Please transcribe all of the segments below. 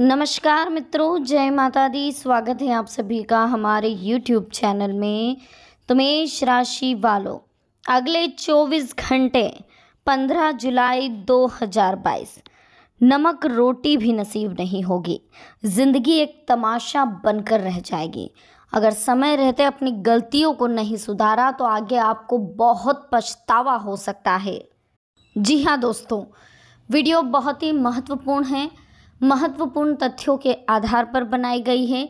नमस्कार मित्रों, जय माता दी। स्वागत है आप सभी का हमारे YouTube चैनल में। तो मेष राशि वालों, अगले 24 घंटे 15 जुलाई 2022 नमक रोटी भी नसीब नहीं होगी। जिंदगी एक तमाशा बनकर रह जाएगी। अगर समय रहते अपनी गलतियों को नहीं सुधारा तो आगे आपको बहुत पछतावा हो सकता है। जी हाँ दोस्तों, वीडियो बहुत ही महत्वपूर्ण है। महत्वपूर्ण तथ्यों के आधार पर बनाई गई है,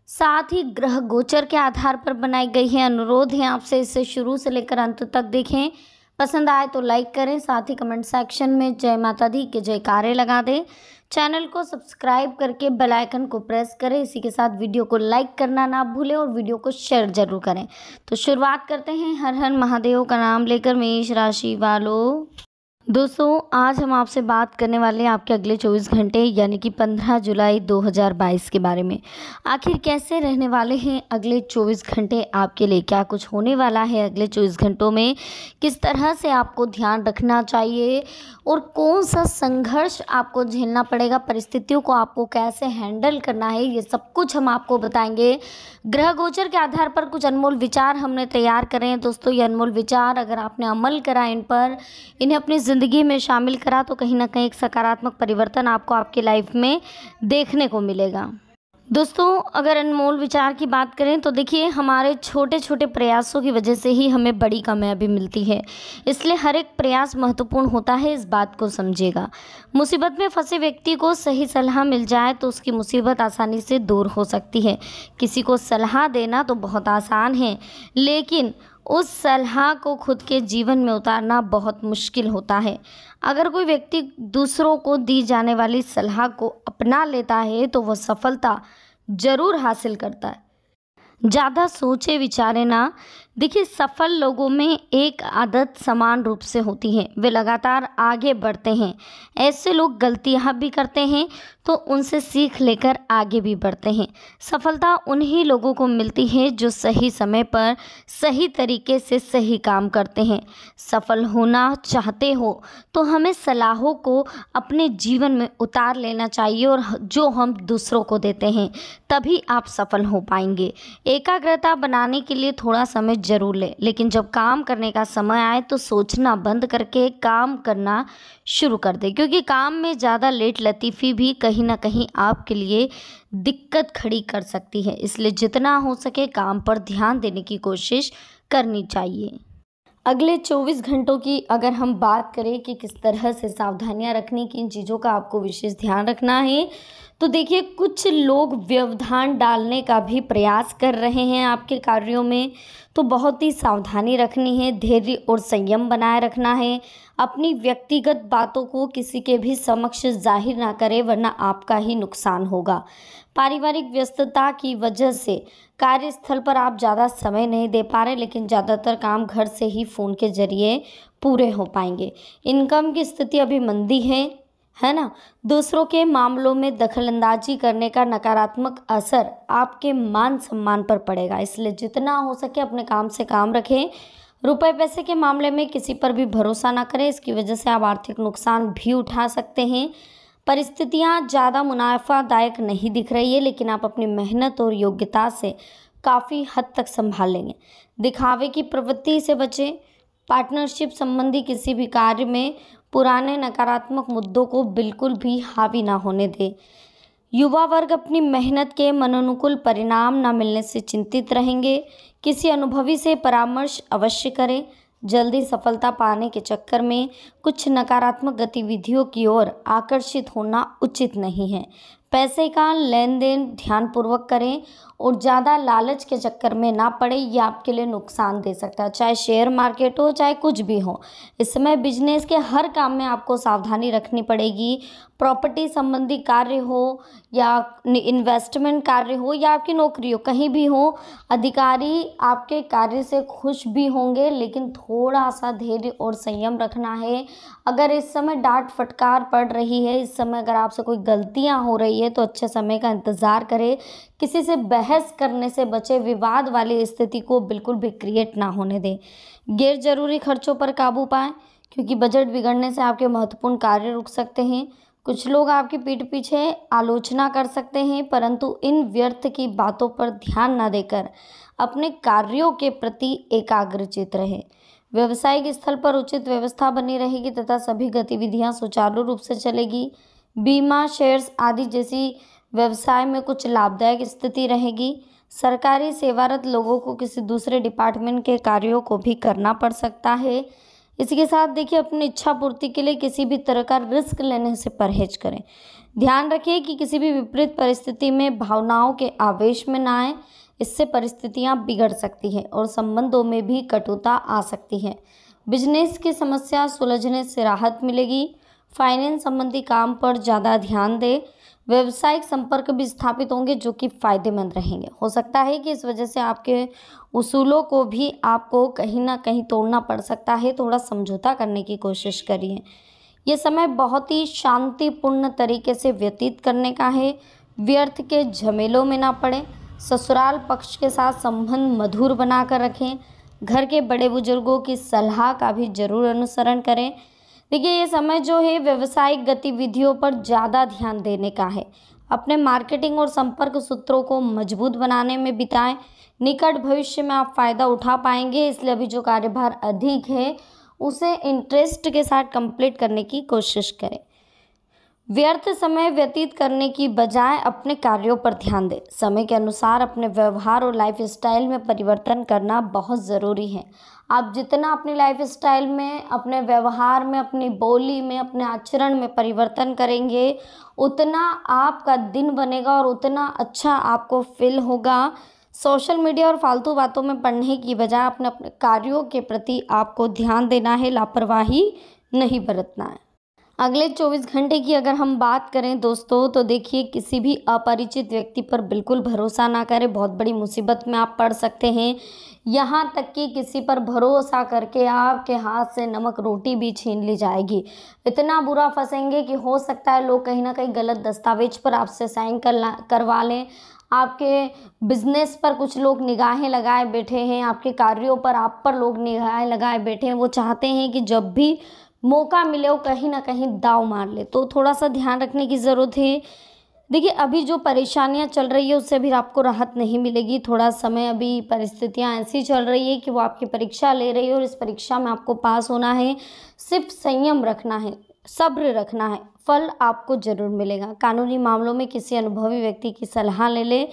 साथ ही ग्रह गोचर के आधार पर बनाई गई है। अनुरोध है आपसे इसे शुरू से लेकर अंत तक देखें। पसंद आए तो लाइक करें, साथ ही कमेंट सेक्शन में जय माता दी के जयकारे लगा दें। चैनल को सब्सक्राइब करके बेल आइकन को प्रेस करें। इसी के साथ वीडियो को लाइक करना ना भूलें और वीडियो को शेयर जरूर करें। तो शुरुआत करते हैं हर हर महादेव का नाम लेकर। मेष राशि वालों, दोस्तों आज हम आपसे बात करने वाले हैं आपके अगले 24 घंटे यानी कि 15 जुलाई 2022 के बारे में। आखिर कैसे रहने वाले हैं अगले 24 घंटे आपके लिए, क्या कुछ होने वाला है अगले 24 घंटों में, किस तरह से आपको ध्यान रखना चाहिए और कौन सा संघर्ष आपको झेलना पड़ेगा, परिस्थितियों को आपको कैसे हैंडल करना है, ये सब कुछ हम आपको बताएंगे। ग्रह गोचर के आधार पर कुछ अनमोल विचार हमने तैयार करे हैं दोस्तों। ये अनमोल विचार अगर आपने अमल करा इन पर, इन्हें अपनी ज़िंदगी में शामिल करा तो कहीं ना कहीं एक सकारात्मक परिवर्तन आपको आपकी लाइफ में देखने को मिलेगा। दोस्तों अगर अनमोल विचार की बात करें तो देखिए, हमारे छोटे छोटे प्रयासों की वजह से ही हमें बड़ी कामयाबी मिलती है, इसलिए हर एक प्रयास महत्वपूर्ण होता है, इस बात को समझिएगा। मुसीबत में फंसे व्यक्ति को सही सलाह मिल जाए तो उसकी मुसीबत आसानी से दूर हो सकती है। किसी को सलाह देना तो बहुत आसान है, लेकिन उस सलाह को खुद के जीवन में उतारना बहुत मुश्किल होता है। अगर कोई व्यक्ति दूसरों को दी जाने वाली सलाह को अपना लेता है तो वह सफलता जरूर हासिल करता है। ज़्यादा सोचे विचारे ना। देखिए, सफल लोगों में एक आदत समान रूप से होती है, वे लगातार आगे बढ़ते हैं। ऐसे लोग गलतियां भी करते हैं तो उनसे सीख लेकर आगे भी बढ़ते हैं। सफलता उन्हीं लोगों को मिलती है जो सही समय पर सही तरीके से सही काम करते हैं। सफल होना चाहते हो तो हमें सलाहों को अपने जीवन में उतार लेना चाहिए और जो हम दूसरों को देते हैं, तभी आप सफल हो पाएंगे। एकाग्रता बनाने के लिए थोड़ा समय जरूर ले, लेकिन जब काम करने का समय आए तो सोचना बंद करके काम करना शुरू कर दे, क्योंकि काम में ज़्यादा लेट लतीफ़ी भी कहीं ना कहीं आपके लिए दिक्कत खड़ी कर सकती है। इसलिए जितना हो सके काम पर ध्यान देने की कोशिश करनी चाहिए। अगले 24 घंटों की अगर हम बात करें कि किस तरह से सावधानियां रखनी, किन चीज़ों का आपको विशेष ध्यान रखना है, तो देखिए, कुछ लोग व्यवधान डालने का भी प्रयास कर रहे हैं आपके कार्यों में, तो बहुत ही सावधानी रखनी है, धैर्य और संयम बनाए रखना है। अपनी व्यक्तिगत बातों को किसी के भी समक्ष जाहिर ना करें, वरना आपका ही नुकसान होगा। पारिवारिक व्यस्तता की वजह से कार्यस्थल पर आप ज़्यादा समय नहीं दे पा रहे, लेकिन ज़्यादातर काम घर से ही फ़ोन के जरिए पूरे हो पाएंगे। इनकम की स्थिति अभी मंदी है ना। दूसरों के मामलों में दखलंदाजी करने का नकारात्मक असर आपके मान सम्मान पर पड़ेगा, इसलिए जितना हो सके अपने काम से काम रखें। रुपए पैसे के मामले में किसी पर भी भरोसा ना करें, इसकी वजह से आप आर्थिक नुकसान भी उठा सकते हैं। परिस्थितियां ज़्यादा मुनाफादायक नहीं दिख रही है, लेकिन आप अपनी मेहनत और योग्यता से काफ़ी हद तक संभाल लेंगे। दिखावे की प्रवृत्ति से बचें। पार्टनरशिप संबंधी किसी भी कार्य में पुराने नकारात्मक मुद्दों को बिल्कुल भी हावी ना होने दें। युवा वर्ग अपनी मेहनत के मनोनुकूल परिणाम न मिलने से चिंतित रहेंगे। किसी अनुभवी से परामर्श अवश्य करें। जल्दी सफलता पाने के चक्कर में कुछ नकारात्मक गतिविधियों की ओर आकर्षित होना उचित नहीं है। पैसे का लेन देन ध्यानपूर्वक करें और ज़्यादा लालच के चक्कर में ना पड़े, ये आपके लिए नुकसान दे सकता है। चाहे शेयर मार्केट हो, चाहे कुछ भी हो, इस समय बिजनेस के हर काम में आपको सावधानी रखनी पड़ेगी। प्रॉपर्टी संबंधी कार्य हो या इन्वेस्टमेंट कार्य हो या आपकी नौकरी हो, कहीं भी हो, अधिकारी आपके कार्य से खुश भी होंगे, लेकिन थोड़ा सा धैर्य और संयम रखना है। अगर इस समय डांट फटकार पड़ रही है, इस समय अगर आपसे कोई गलतियां हो रही है, तो अच्छे समय का इंतज़ार करें। किसी से बहस करने से बचे, विवाद वाली स्थिति को बिल्कुल भी क्रिएट ना होने दें। गैर जरूरी खर्चों पर काबू पाएं, क्योंकि बजट बिगड़ने से आपके महत्वपूर्ण कार्य रुक सकते हैं। कुछ लोग आपकी पीठ पीछे आलोचना कर सकते हैं, परंतु इन व्यर्थ की बातों पर ध्यान न देकर अपने कार्यों के प्रति एकाग्रचित रहें। व्यावसायिक स्थल पर उचित व्यवस्था बनी रहेगी तथा सभी गतिविधियां सुचारू रूप से चलेगी। बीमा, शेयर्स आदि जैसी व्यवसाय में कुछ लाभदायक स्थिति रहेगी। सरकारी सेवारत लोगों को किसी दूसरे डिपार्टमेंट के कार्यों को भी करना पड़ सकता है। इसी के साथ देखिए, अपनी इच्छा पूर्ति के लिए किसी भी तरह का रिस्क लेने से परहेज करें। ध्यान रखिए कि किसी भी विपरीत परिस्थिति में भावनाओं के आवेश में ना आए, इससे परिस्थितियां बिगड़ सकती हैं और संबंधों में भी कटुता आ सकती है। बिजनेस की समस्या सुलझने से राहत मिलेगी। फाइनेंस संबंधी काम पर ज़्यादा ध्यान दें। व्यावसायिक संपर्क भी स्थापित होंगे जो कि फायदेमंद रहेंगे। हो सकता है कि इस वजह से आपके उसूलों को भी आपको कहीं ना कहीं तोड़ना पड़ सकता है। थोड़ा समझौता करने की कोशिश करिए। ये समय बहुत ही शांतिपूर्ण तरीके से व्यतीत करने का है। व्यर्थ के झमेलों में ना पड़े। ससुराल पक्ष के साथ संबंध मधुर बनाकर रखें। घर के बड़े बुजुर्गों की सलाह का भी जरूर अनुसरण करें। देखिए, ये समय जो है व्यावसायिक गतिविधियों पर ज़्यादा ध्यान देने का है। अपने मार्केटिंग और संपर्क सूत्रों को मजबूत बनाने में बिताएं। निकट भविष्य में आप फ़ायदा उठा पाएंगे, इसलिए अभी जो कार्यभार अधिक है उसे इंटरेस्ट के साथ कंप्लीट करने की कोशिश करें। व्यर्थ समय व्यतीत करने की बजाय अपने कार्यों पर ध्यान दें। समय के अनुसार अपने व्यवहार और लाइफस्टाइल में परिवर्तन करना बहुत ज़रूरी है। आप जितना अपनी लाइफस्टाइल में, अपने व्यवहार में, अपनी बोली में, अपने आचरण में परिवर्तन करेंगे, उतना आपका दिन बनेगा और उतना अच्छा आपको फील होगा। सोशल मीडिया और फालतू बातों में पढ़ने की बजाय अपने अपने कार्यों के प्रति आपको ध्यान देना है, लापरवाही नहीं बरतना है। अगले 24 घंटे की अगर हम बात करें दोस्तों, तो देखिए, किसी भी अपरिचित व्यक्ति पर बिल्कुल भरोसा ना करें। बहुत बड़ी मुसीबत में आप पड़ सकते हैं। यहाँ तक कि किसी पर भरोसा करके आपके हाथ से नमक रोटी भी छीन ली जाएगी। इतना बुरा फंसेंगे कि हो सकता है लोग कहीं ना कहीं गलत दस्तावेज पर आपसे साइन करवा लें। आपके बिजनेस पर कुछ लोग निगाहें लगाए बैठे हैं। आपके कार्यों पर आप पर लोग निगाहें लगाए बैठे हैं। वो चाहते हैं कि जब भी मौका मिले वो कहीं ना कहीं दाव मार ले, तो थोड़ा सा ध्यान रखने की ज़रूरत है। देखिए, अभी जो परेशानियां चल रही है उससे भी आपको राहत नहीं मिलेगी। थोड़ा समय, अभी परिस्थितियां ऐसी चल रही है कि वो आपकी परीक्षा ले रही है और इस परीक्षा में आपको पास होना है। सिर्फ संयम रखना है, सब्र रखना है, फल आपको जरूर मिलेगा। कानूनी मामलों में किसी अनुभवी व्यक्ति की सलाह ले ले।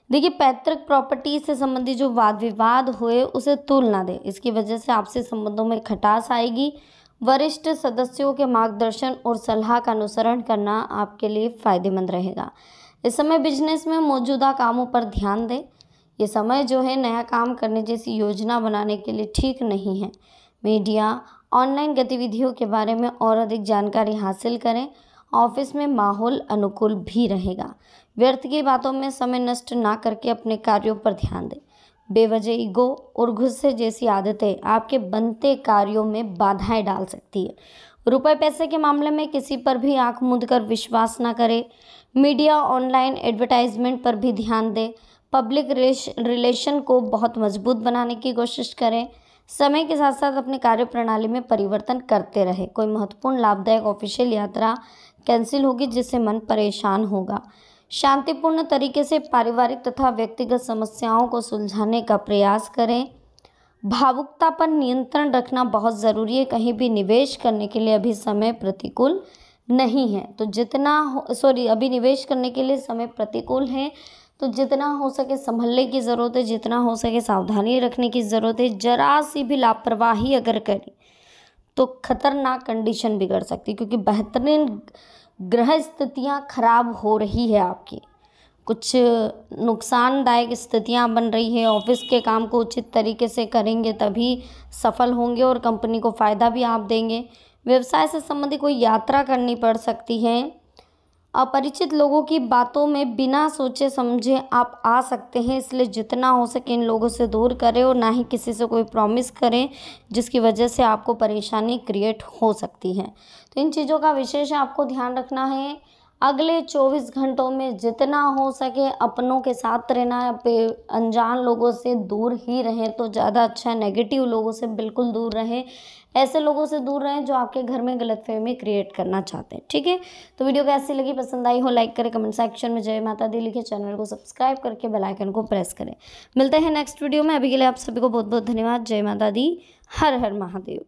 देखिए, पैतृक प्रॉपर्टी से संबंधित जो वाद विवाद हुए उसे तुल ना दे, इसकी वजह से आपसी संबंधों में खटास आएगी। वरिष्ठ सदस्यों के मार्गदर्शन और सलाह का अनुसरण करना आपके लिए फ़ायदेमंद रहेगा। इस समय बिजनेस में मौजूदा कामों पर ध्यान दें। ये समय जो है नया काम करने जैसी योजना बनाने के लिए ठीक नहीं है। मीडिया, ऑनलाइन गतिविधियों के बारे में और अधिक जानकारी हासिल करें। ऑफिस में माहौल अनुकूल भी रहेगा। व्यर्थ की बातों में समय नष्ट ना करके अपने कार्यों पर ध्यान दें। बेवजह ईगो और गुस्से जैसी आदतें आपके बनते कार्यों में बाधाएं डाल सकती है। रुपए पैसे के मामले में किसी पर भी आंख मूंद कर विश्वास ना करें। मीडिया, ऑनलाइन एडवर्टाइजमेंट पर भी ध्यान दें। पब्लिक रिलेशन को बहुत मजबूत बनाने की कोशिश करें। समय के साथ साथ अपनी कार्य प्रणाली में परिवर्तन करते रहें। कोई महत्वपूर्ण लाभदायक ऑफिशियल यात्रा कैंसिल होगी जिससे मन परेशान होगा। शांतिपूर्ण तरीके से पारिवारिक तथा व्यक्तिगत समस्याओं को सुलझाने का प्रयास करें। भावुकता पर नियंत्रण रखना बहुत ज़रूरी है। कहीं भी निवेश करने के लिए अभी समय प्रतिकूल नहीं है, तो अभी निवेश करने के लिए समय प्रतिकूल है, तो जितना हो सके संभलने की ज़रूरत है, जितना हो सके सावधानी रखने की ज़रूरत है। जरा सी भी लापरवाही अगर करें तो खतरनाक कंडीशन बिगड़ सकती है, क्योंकि बेहतरीन ग्रह स्थितियां खराब हो रही है आपकी। कुछ नुकसानदायक स्थितियां बन रही है। ऑफिस के काम को उचित तरीके से करेंगे तभी सफल होंगे और कंपनी को फ़ायदा भी आप देंगे। व्यवसाय से संबंधित कोई यात्रा करनी पड़ सकती है। अपरिचित लोगों की बातों में बिना सोचे समझे आप आ सकते हैं, इसलिए जितना हो सके इन लोगों से दूर करें और ना ही किसी से कोई प्रॉमिस करें जिसकी वजह से आपको परेशानी क्रिएट हो सकती है। तो इन चीज़ों का विशेष आपको ध्यान रखना है। अगले 24 घंटों में जितना हो सके अपनों के साथ रहना है, अनजान लोगों से दूर ही रहें तो ज़्यादा अच्छा है। नेगेटिव लोगों से बिल्कुल दूर रहें, ऐसे लोगों से दूर रहें जो आपके घर में गलतफहमी क्रिएट करना चाहते हैं। ठीक है, तो वीडियो कैसी लगी, पसंद आई हो लाइक करें, कमेंट सेक्शन में जय माता दी लिखे, चैनल को सब्सक्राइब करके बेल आइकन को प्रेस करें। मिलते हैं नेक्स्ट वीडियो में, अभी के लिए आप सभी को बहुत बहुत धन्यवाद। जय माता दी, हर हर महादेव।